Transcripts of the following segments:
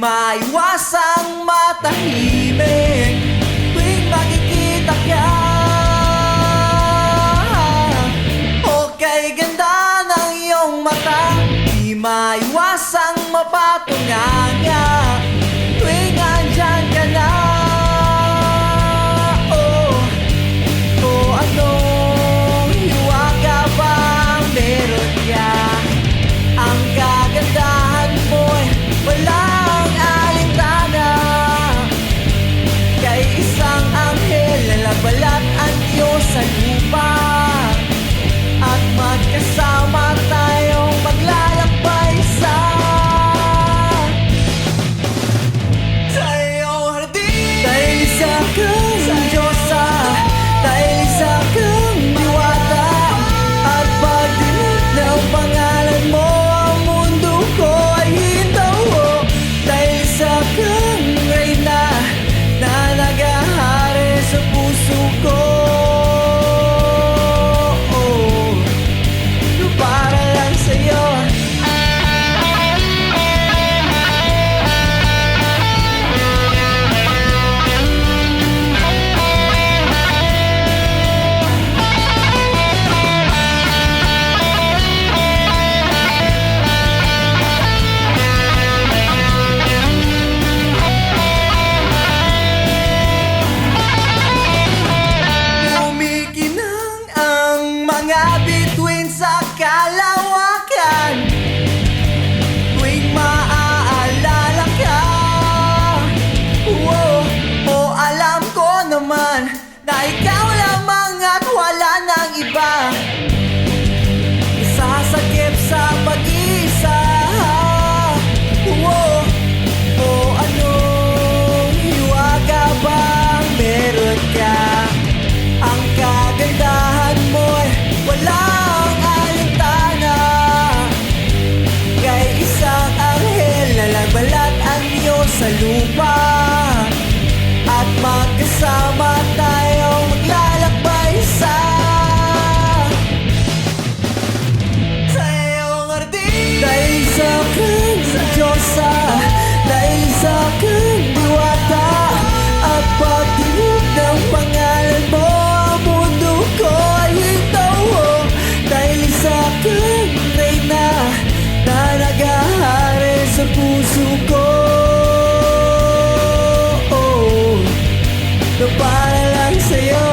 maiwasang matahimik tuwing makikita ka. Okay, ganda ng iyong mata, di maiwasang mapatunganga tuwing andyan ka na. Anong hiwaga bang meron ka? Ang kagandahan mo'y walang alintana. Kay isang anghel na labalat ang Diyos sa lupa, at magkasama tayong maglalakbay sa iyong hardin. Dahil isa kang Diyosa, dahil isa kang diwata, at pagdinig ng pangalan mo ang mundo ko ay hindaw. Dahil isa kang reyna na naghahari sa puso ko, para lang sa'yo. Kumikinang ang mga bituin sa kalawakan tuwing maaalala ka. Alam ko naman na ikaw lamang at wala nang iba. Sasagip sa pag-isa. Anong hiwaga bang meron ka? Ang kagandahan mo'y walang alintana. Kay isang anghel na labalat ang Diyos sa lupa, at magkasama tayong maglalakbay sa iyong hardin. Dahil isa kang Diyosa, dahil isa kang diwata, at pagdinig ng pangalan mo ang mundo ko ay hindaw. Dahil isa kang reyna na naghahari sa puso ko, na para lang sa'yo.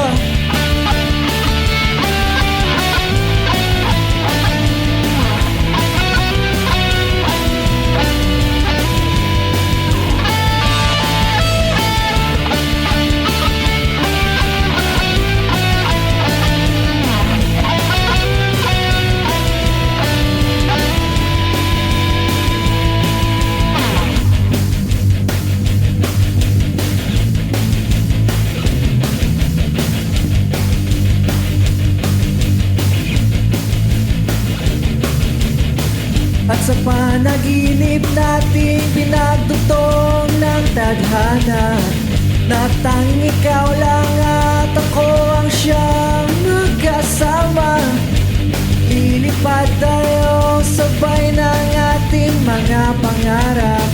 At sa panaginip nating pinagdugtong ng tadhana, na tanging ikaw lang at ako ang siyang magkasama. Lilipad tayo sabay ng ating mga pangarap,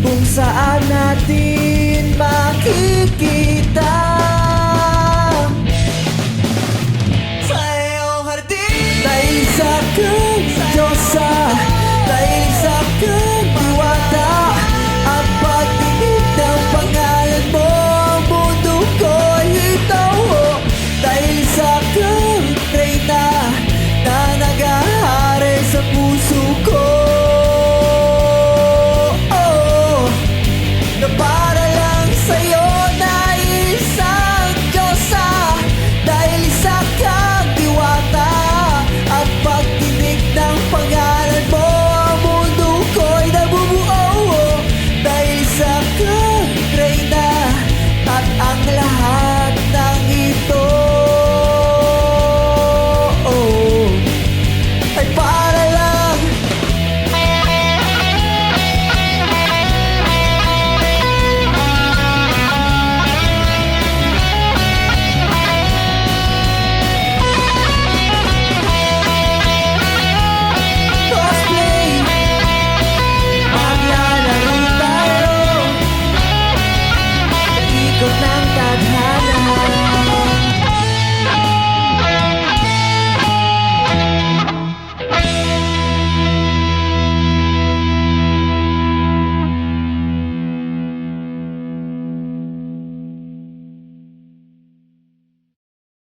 kung saan natin